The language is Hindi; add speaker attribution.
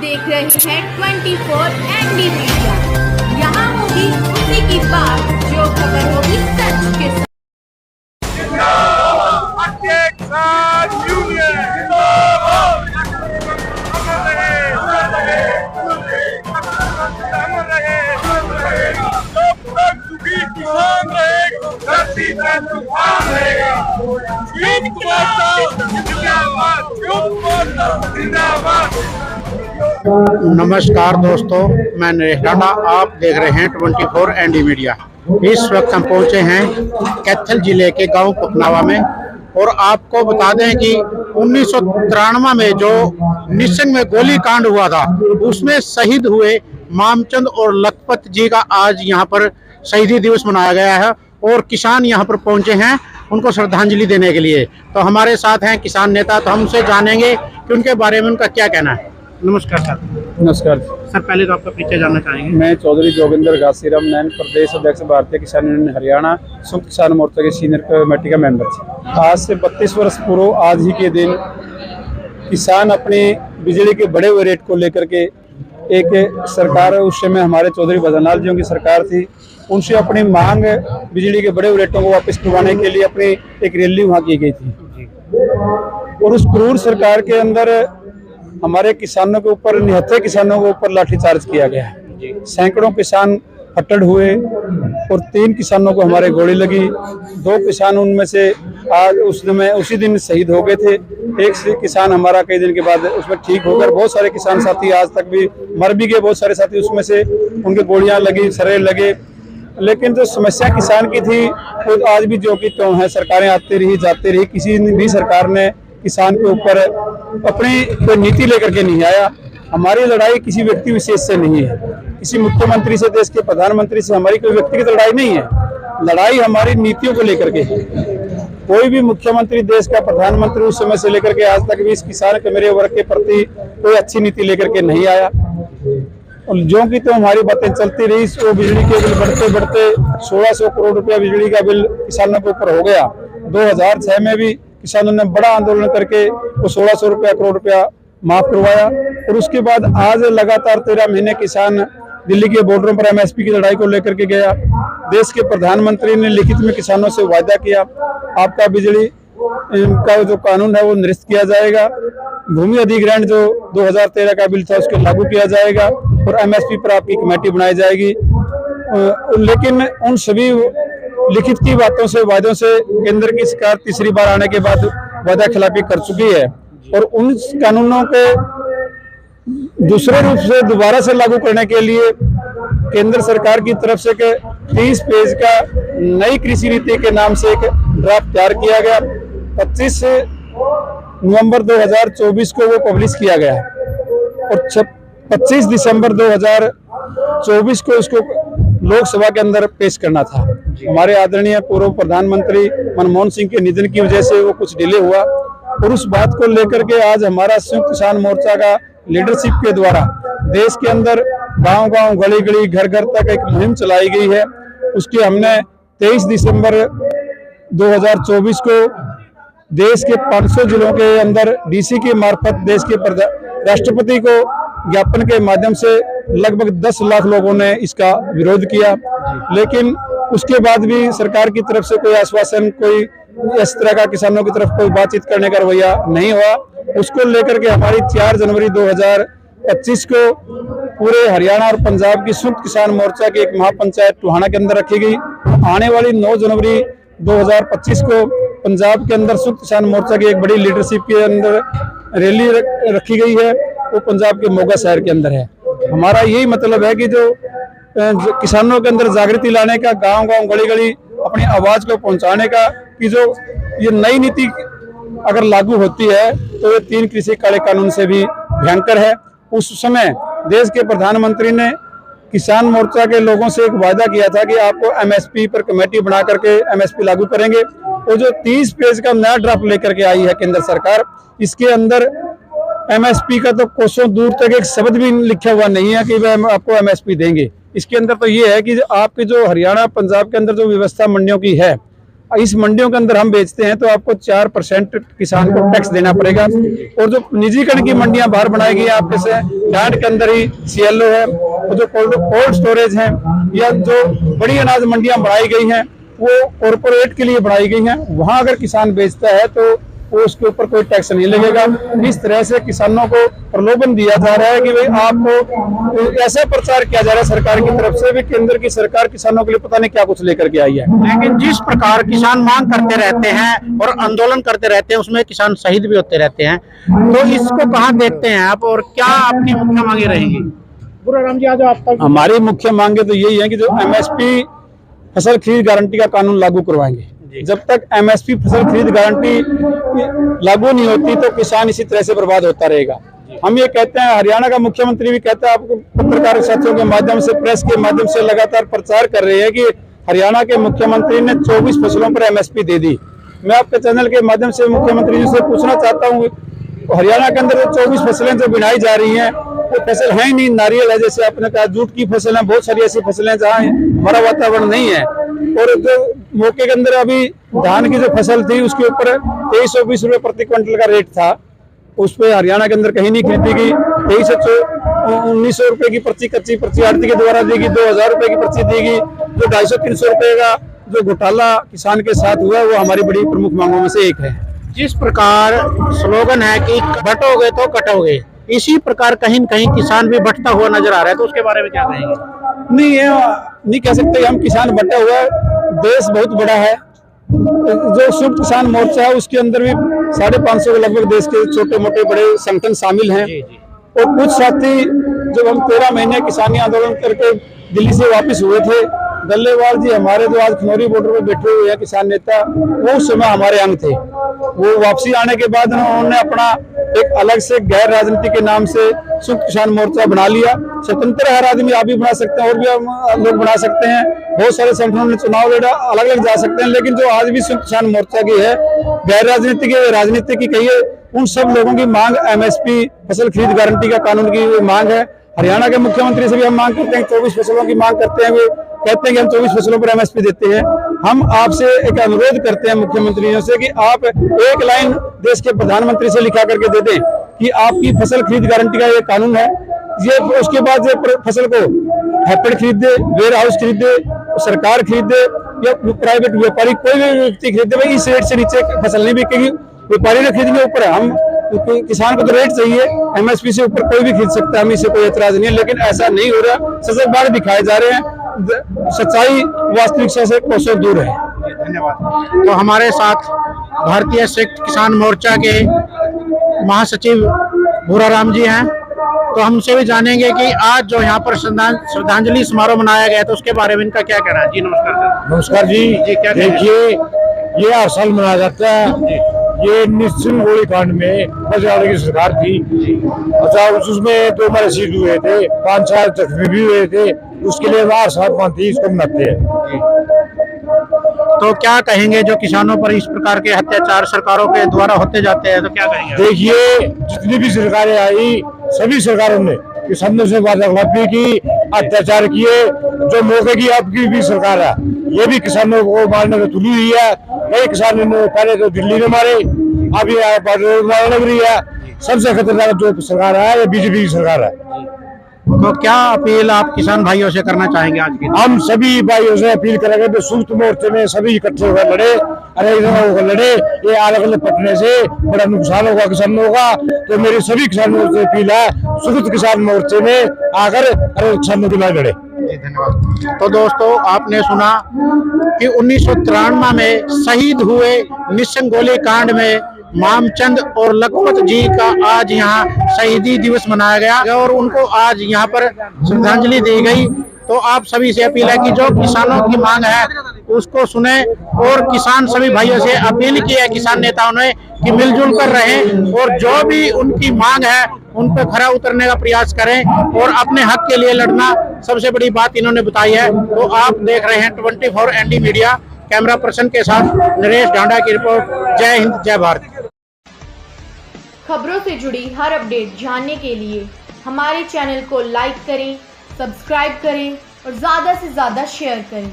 Speaker 1: देख रहे हैं 24 ND मीडिया। यहाँ होगी उसी की बात जो खबर होगी सच के साथ।
Speaker 2: नमस्कार दोस्तों, मैं नरेश टांडा, आप देख रहे हैं 24 ND मीडिया। इस वक्त हम पहुंचे हैं कैथल जिले के गांव पखनावा में और आपको बता दें कि 1993 में जो निस्संग में गोली कांड हुआ था उसमें शहीद हुए मामचंद और लखपत जी का आज यहां पर शहीदी दिवस मनाया गया है और किसान यहां पर पहुंचे हैं उनको श्रद्धांजलि देने के लिए। तो हमारे साथ हैं किसान नेता, तो हम उनसे जानेंगे कि उनके बारे में उनका क्या कहना है। नमस्कार सर।
Speaker 3: नमस्कार
Speaker 2: सर, पहले तो आपका परिचय जानना चाहेंगे।
Speaker 3: मैं चौधरी जोगिंदर घासीराम नैन, प्रदेश अध्यक्ष भारतीय किसान यूनियन हरियाणा, संयुक्त किसान मोर्चा के सीनियर कमेटी का मेंबर। आज से 32 वर्ष पूर्व आज ही के दिन किसान अपनी बिजली के बढ़े हुए रेट को लेकर के एक सरकार, उस समय हमारे चौधरी भजनलाल जी की सरकार थी, उनसे अपनी मांग बिजली के बढ़े हुए रेटों को वापस करवाने के लिए अपनी एक रैली वहाँ की गई थी। और उस क्रूर सरकार के अंदर हमारे किसानों के ऊपर, निहत्थे किसानों के ऊपर लाठीचार्ज किया गया। सैकड़ों किसान फट्टड़ हुए और 3 किसानों को हमारे गोली लगी। 2 किसान उनमें से आज उसी दिन शहीद हो गए थे। एक किसान हमारा कई दिन के बाद उसमें ठीक होकर, बहुत सारे किसान साथी आज तक भी मर भी गए, बहुत सारे साथी उसमें से उनके गोलियां लगी, सरे लगे। लेकिन जो समस्या किसान की थी वो आज भी जो कि त्यों है। सरकारें आती रही जाती रही, किसी भी सरकार ने किसान के ऊपर अपनी कोई नीति लेकर के नहीं आया। हमारी लड़ाई किसी व्यक्ति विशेष से नहीं है, किसी मुख्यमंत्री से, देश के प्रधानमंत्री से हमारी कोई व्यक्तिगत लड़ाई नहीं है। लड़ाई हमारी नीतियों को लेकर के है। कोई भी मुख्यमंत्री, देश का प्रधानमंत्री उस समय से लेकर के आज तक भी इस किसान के मेरे वर्ग के प्रति कोई अच्छी नीति लेकर के नहीं आया। और जो कि तो हमारी बातें चलती रही, वो बिजली के बिल बढ़ते बढ़ते 1600 करोड़ रुपया बिजली का बिल किसानों के ऊपर हो गया। 2006 में भी किसानों ने बड़ा आंदोलन करके वो 1600 करोड़ रुपया माफ करवाया। और उसके बाद आज लगातार 13 महीने किसान दिल्ली के बॉर्डरों पर MSP की लड़ाई को लेकर के गया। देश के प्रधानमंत्री ने लिखित में किसानों से वायदा किया, आपका बिजली का जो कानून है वो निरस्त किया जाएगा, भूमि अधिग्रहण जो 2013 का बिल था उसको लागू किया जाएगा और MSP पर आपकी कमेटी बनाई जाएगी। लेकिन उन सभी लिखित की बातों से, वायदों से केंद्र की सरकार तीसरी बार आने के बाद वादा खिलाफी कर चुकी है। और उन कानूनों के दूसरे रूप से दोबारा से लागू करने के लिए केंद्र सरकार की तरफ से 30 पेज का नई कृषि नीति के नाम से एक ड्राफ्ट तैयार किया गया। 25 नवंबर 2024 को वो पब्लिश किया गया और 25 दिसंबर 2024 को उसको लोकसभा के अंदर पेश करना था। हमारे आदरणीय पूर्व प्रधानमंत्री मनमोहन सिंह के निधन की वजह से वो कुछ डिले हुआ और उस बात को लेकर के आज हमारा संयुक्त किसान मोर्चा का लीडरशिप के द्वारा देश के अंदर गांव-गांव, गली-गली, घर-घर तक एक मुहिम चलाई गई है। उसकी हमने 23 दिसंबर 2024 को देश के 500 जिलों के अंदर DC के मार्फत देश के राष्ट्रपति को ज्ञापन के माध्यम से लगभग 10 लाख लोगों ने इसका विरोध किया। लेकिन उसके बाद भी सरकार की तरफ से कोई आश्वासन, कोई इस तरह का किसानों की तरफ कोई बातचीत करने का रवैया नहीं हुआ। उसको लेकर के हमारी 4 जनवरी 2025 को पूरे हरियाणा और पंजाब की संयुक्त किसान मोर्चा की एक महापंचायत टोहाना के अंदर रखी गई। आने वाली 9 जनवरी 2025 को पंजाब के अंदर संयुक्त किसान मोर्चा की एक बड़ी लीडरशिप के अंदर रैली रखी गई है, वो पंजाब के मोगा शहर के अंदर है। हमारा यही मतलब है कि जो किसानों के अंदर जागृति लाने का, गांव-गांव, गली-गली अपनी आवाज को पहुंचाने का, कि जो ये नई नीति अगर लागू होती है तो ये 3 कृषि काले कानून से भी भयंकर है। उस समय देश के प्रधानमंत्री ने किसान मोर्चा के लोगों से एक वायदा किया था कि आपको MSP पर कमेटी बना करके MSP लागू करेंगे। और जो 30 पेज का नया ड्राफ्ट लेकर के आई है केंद्र सरकार, इसके अंदर MSP का तो कोसों दूर तक एक शब्द भी लिखा हुआ नहीं है कि वह आपको MSP देंगे। इसके अंदर तो ये है कि आपके जो हरियाणा, पंजाब के अंदर जो व्यवस्था मंडियों की है, इस मंडियों के अंदर हम बेचते हैं तो आपको 4% किसान को टैक्स देना पड़ेगा। और जो निजीकरण की मंडियां बाहर बनाई गई है, आपके से डांट के अंदर ही CLO है, और जो कोल्ड स्टोरेज है या जो बड़ी अनाज मंडियां बनाई गई हैं वो कॉरपोरेट के लिए बनाई गई हैं, वहां अगर किसान बेचता है तो वो उसके ऊपर कोई टैक्स नहीं लगेगा। इस तरह से किसानों को प्रलोभन दिया जा रहा है कि भाई आपको ऐसा प्रचार किया जा रहा है सरकार की तरफ से भी, केंद्र की सरकार किसानों के लिए पता नहीं क्या कुछ लेकर के आई है।
Speaker 2: लेकिन जिस प्रकार किसान मांग करते रहते हैं और आंदोलन करते रहते हैं, उसमें किसान शहीद भी होते रहते हैं, तो इसको कहाँ देखते हैं आप और क्या आपकी मुख्य मांगे रहेंगी? बुराराम जी, आज आप
Speaker 3: हमारी मुख्य मांगे तो यही है कि जो MSP फसल खरीद गारंटी का कानून लागू करवाएंगे। जब तक MSP फसल खरीद गारंटी लागू नहीं होती तो किसान इसी तरह से बर्बाद होता रहेगा। हम ये कहते हैं, हरियाणा का मुख्यमंत्री भी कहता है, आपको पत्रकार साथियों के माध्यम से, प्रेस के माध्यम से लगातार प्रचार कर रहे हैं कि हरियाणा के मुख्यमंत्री ने 24 फसलों पर MSP दे दी। मैं आपके चैनल के माध्यम से मुख्यमंत्री जी से पूछना चाहता हूँ, हरियाणा के अंदर जो 24 फसलें जो बिनाई जा रही हैं वो फसल है ही नहीं। नारियल है, जैसे आपने कहा, जूट की फसल है, बहुत सारी ऐसी फसलें जहाँ हमारा वातावरण नहीं है। और जो मौके के अंदर अभी धान की जो फसल थी उसके ऊपर 2320 रुपये प्रति क्विंटल का रेट था, उस पर हरियाणा के अंदर कहीं नहीं खरीदी गई। 1900 रुपए की पर्ची कच्ची पर्ची आड़ती के द्वारा दी गई, 2000 रुपए की पर्ची दी गई। जो 250-300 रुपए का जो घोटाला किसान के साथ हुआ वो हमारी बड़ी प्रमुख मांगों में से एक है।
Speaker 2: जिस प्रकार स्लोगन है कि बटोगे तो कटोगे, इसी प्रकार कहीं न कहीं किसान भी बटता हुआ नजर आ रहा है, तो उसके बारे में क्या कहेंगे?
Speaker 3: नहीं कह सकते हम किसान बटा हुआ है, देश बहुत बड़ा है। जो संयुक्त किसान मोर्चा है उसके अंदर भी 550 के लगभग देश के छोटे मोटे बड़े संगठन शामिल हैं। और कुछ साथी जब हम 13 महीने किसानी आंदोलन करके दिल्ली से वापस हुए थे, डल्लेवाल जी हमारे जो आज खनौरी बॉर्डर पे बैठे हुए हैं किसान नेता, वो उस समय हमारे अंग थे। वो वापसी आने के बाद उन्होंने अपना एक अलग से गैर राजनीति के नाम से संयुक्त किसान मोर्चा बना लिया। स्वतंत्र हर आदमी आप भी बना सकते हैं और भी लोग बना सकते हैं, बहुत सारे संगठनों ने चुनाव लड़ा, अलग अलग जा सकते हैं। लेकिन जो आज भी संयुक्त किसान मोर्चा की है, गैर राजनीति की राजनीति की कहिए, उन सब लोगों की मांग MSP फसल खरीद गारंटी का कानून की मांग है। हरियाणा के मुख्यमंत्री से भी हम मांग करते हैं, 24 फसलों की मांग करते हैं। वे कहते हैं कि हम 24 फसलों पर MSP देते हैं। हम आपसे एक अनुरोध करते हैं मुख्यमंत्रियों से कि आप एक लाइन देश के प्रधानमंत्री से लिखा करके दे दें कि आपकी फसल खरीद गारंटी का ये कानून है। ये उसके बाद ये फसल को हैपड़ खरीद दे, वेयर हाउस खरीद दे, सरकार खरीद दे या प्राइवेट व्यापारी कोई भी व्यक्ति खरीद दे, भाई इस रेट से नीचे फसल नहीं बिकेगी। व्यापारी ने खरीदने ऊपर है, हम किसान को तो रेट चाहिए, MSP से ऊपर कोई भी खरीद सकता है, हमें इससे कोई एतराज नहीं है। लेकिन ऐसा नहीं हो रहा, सजग बार दिखाए जा रहे हैं, सच्चाई वास्तविकता से कोसों दूर है।
Speaker 2: धन्यवाद। तो हमारे साथ भारतीय संयुक्त किसान मोर्चा के महासचिव बुराराम जी हैं, तो हमसे भी जानेंगे कि आज जो यहाँ पर श्रद्धांजलि समारोह मनाया गया तो उसके बारे में इनका क्या कहना है। जी नमस्कार सर।
Speaker 4: नमस्कार जी।
Speaker 2: क्या
Speaker 4: देखिए, ये हर साल मनाया जाता है। ये निश्चित गोलीकांड में बजाने की सरकार थी। अच्छा, उसमें 2 हमारे शहीद हुए थे, 5-4 जख्मी भी हुए थे, उसके लिए हर साल मानती इसको मनाते हैं।
Speaker 2: तो क्या कहेंगे जो किसानों पर इस प्रकार के अत्याचार सरकारों के द्वारा होते जाते हैं, तो क्या कहेंगे?
Speaker 4: देखिए, जितनी भी सरकारें आई, सभी सरकारों ने किसानों से वादाखिलाफी की, अत्याचार किए। जो मौके की आपकी भी सरकार है, ये भी किसानों को मारने में तुली हुई है। कई किसान ने पहले तो दिल्ली में मारे, अभी लग रही है। सबसे खतरनाक जो सरकार है ये BJP की सरकार है।
Speaker 2: तो क्या अपील आप किसान भाइयों से करना चाहेंगे आज के?
Speaker 4: हम सभी भाइयों से अपील करेंगे कि संयुक्त मोर्चे में सभी इकट्ठे होकर लड़े, होकर लड़े। ये अलग अलग पटने से बड़ा नुकसान होगा किसानों का। तो मेरी सभी किसानों से अपील है, संयुक्त किसान मोर्चे में आकर किसानों की लड़ाई लड़े।
Speaker 2: धन्यवाद। तो दोस्तों, आपने सुना कि 1993 में शहीद हुए निस्संगोली कांड में मामचंद और लखपत जी का आज यहाँ शहीदी दिवस मनाया गया और उनको आज यहाँ पर श्रद्धांजलि दी गई। तो आप सभी से अपील है कि जो किसानों की मांग है उसको सुने और किसान सभी भाइयों से अपील की है किसान नेताओं ने कि मिलजुल कर रहें और जो भी उनकी मांग है उन पर खरा उतरने का प्रयास करें और अपने हक के लिए लड़ना सबसे बड़ी बात इन्होंने बताई है। तो आप देख रहे हैं 24 ND मीडिया, कैमरा पर्सन के साथ नरेश ढांडा की रिपोर्ट। जय हिंद, जय भारत।
Speaker 1: खबरों से जुड़ी हर अपडेट जानने के लिए हमारे चैनल को लाइक करें, सब्सक्राइब करें और ज़्यादा से ज़्यादा शेयर करें।